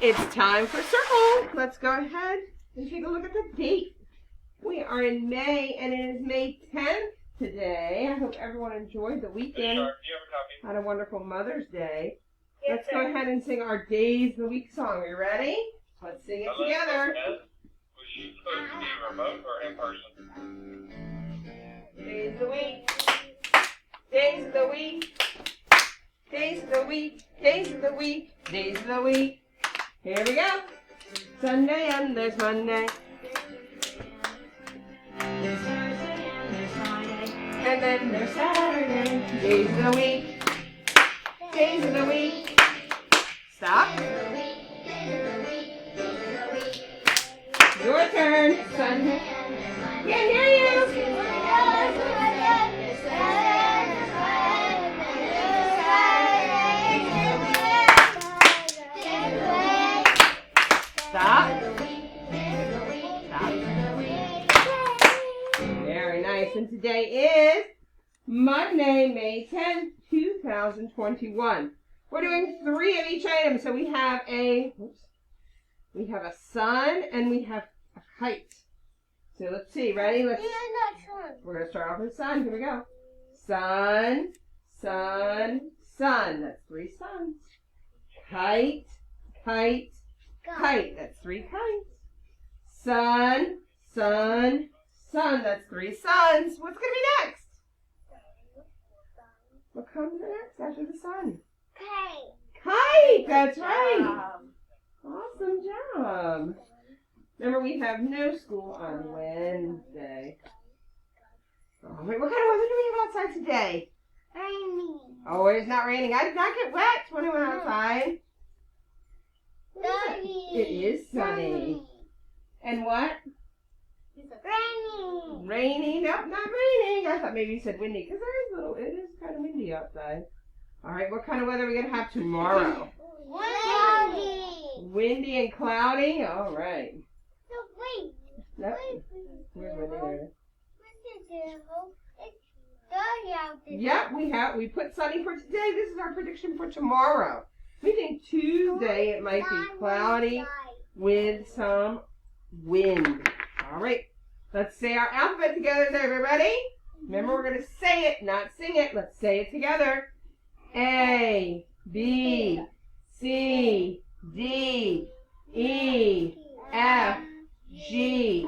It's time for circle. Let's go ahead and take a look at the date. We are in May, and it is May 10th today. I hope everyone enjoyed the weekend. Had a wonderful Mother's Day. Let's go ahead and sing our Days of the Week song. Are you ready? Let's sing it together. Was she supposed to be remote or in person? Days of the week. Days of the week. Days of the week. Days of the week. Days of the week. Here we go. Sunday and there's Monday. There's Thursday and there's Friday. And then there's Saturday. Days of the week. Days of the week. Stop. Your turn. Sunday. Can't hear you. Stop. Stop. Very nice. And today is Monday, May 10th, 2021. We're doing 3 of each item. So we have a sun and we have a kite. So let's see. Ready? We're going to start off with sun. Here we go. Sun, sun, sun. That's 3 suns. Kite, kite, kite. That's 3 kites. Sun, sun, sun. That's 3 suns. What's going to be next? What comes next after the sun? Kite. That's right. Awesome job. Remember, we have no school on Wednesday. Oh, wait, what kind of weather do we have outside today? Raining. Oh, it's not raining. I did not get wet when I went outside. Sunny. It is sunny. And what? Raining. Rainy? Nope, not raining. I thought maybe you said windy, because it is kind of windy outside. All right, what kind of weather are we going to have tomorrow? Cloudy. Windy and cloudy? All right. No, wait. Nope. Where's windy there? Yep, we put sunny for today. This is our prediction for tomorrow. We think Tuesday it might be cloudy with some wind. All right, let's say our alphabet together. Is everybody ready? Remember, we're going to say it, not sing it. Let's say it together. A, B, C, D, E, F, G,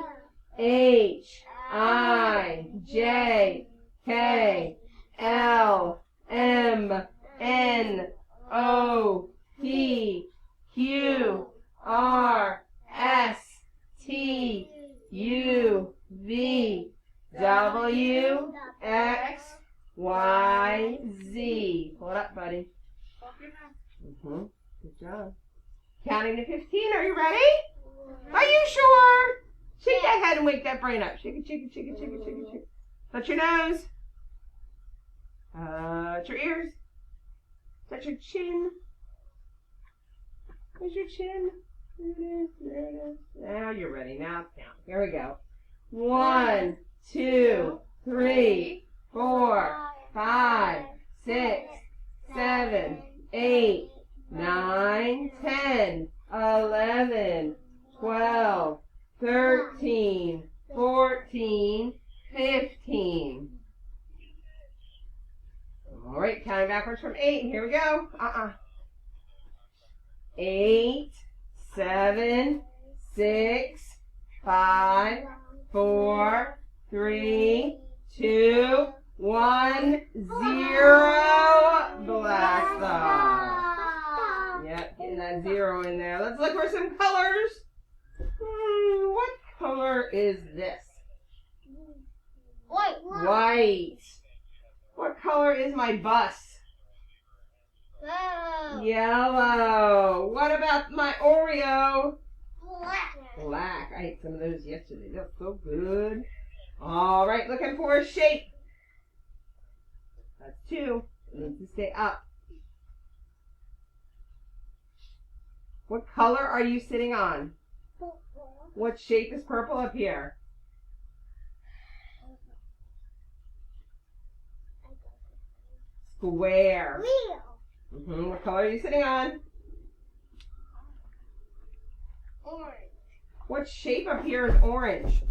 H, I, J, K, L, M, N, O, P, Q, R, S, T, U, V, W, X, Y, Z. Hold up, buddy. Good job. Counting to 15. Are you ready? Are you sure? Shake that head and wake that brain up. Shake it, shake it, shake it, shake it, shake it, shake it. Touch your nose. Touch your ears. Touch your chin. Where's your chin? There it is. There it is. Now you're ready. Now count. Here we go. 1, 2, 3, 4, 5, 6, 7, 8, 9, 10, 11, 12, 13, 14, 15. All right, counting backwards from 8. Here we go. 8, 7, 6, 5, 4, 3, 2, 1, 0. Blast off. Yep, getting that 0 in there. Let's look for some colors. What color is this? White. White. What color is my bus? Yellow. What about my Oreo? Black. I ate some of those yesterday. They're so good. All right, looking for a shape. That's 2. It needs to stay up. What color are you sitting on? What shape is purple up here? Square. Wheel. What color are you sitting on? Orange. What shape up here is orange?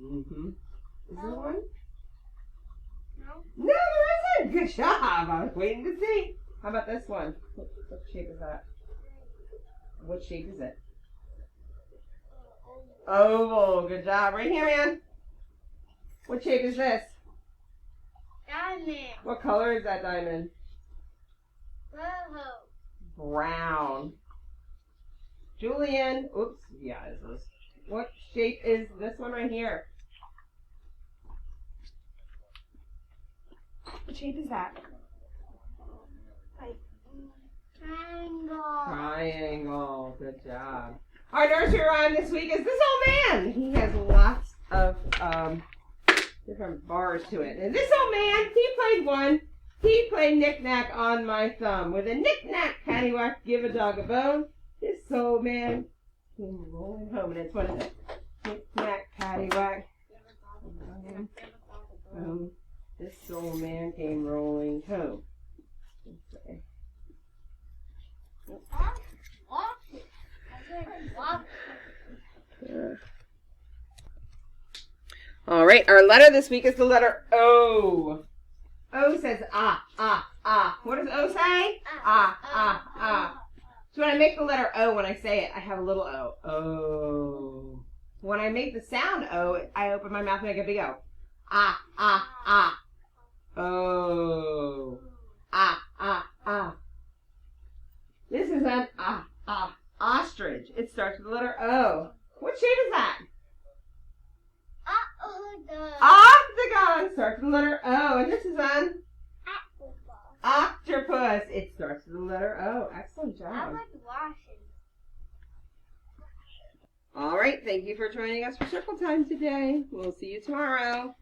Mm-hmm. Is there one? No. No, there isn't. Good job. I was waiting to see. How about this one? What shape is that? What shape is it? Oval. Good job. Right here, man. What shape is this? Diamond. What color is that diamond? Blue. Brown. Julian. Oops. Yeah, this is. What shape is this one right here? What shape is that? Triangle. Triangle. Good job. Our nursery rhyme this week is this old man. He has lots of different bars to it. And this old man, he played one. He played knick-knack on my thumb. With a knick-knack, paddywhack, give a dog a bone. This old man came rolling home. And it's what is it? Knick-knack, paddywhack. This old man came rolling home. Okay. All right, our letter this week is the letter O. O says ah, ah, ah. What does O say? Ah, ah, ah. So when I make the letter O, when I say it, I have a little O. O. When I make the sound O, I open my mouth and make a big O. Ah, ah, ah. O. Ah, ah, ah. This is an ostrich. It starts with the letter O. What shape is that? Octagon starts with the letter O. And this is an octopus. It starts with the letter O. Excellent job. I like washing. All right. Thank you for joining us for Circle Time today. We'll see you tomorrow.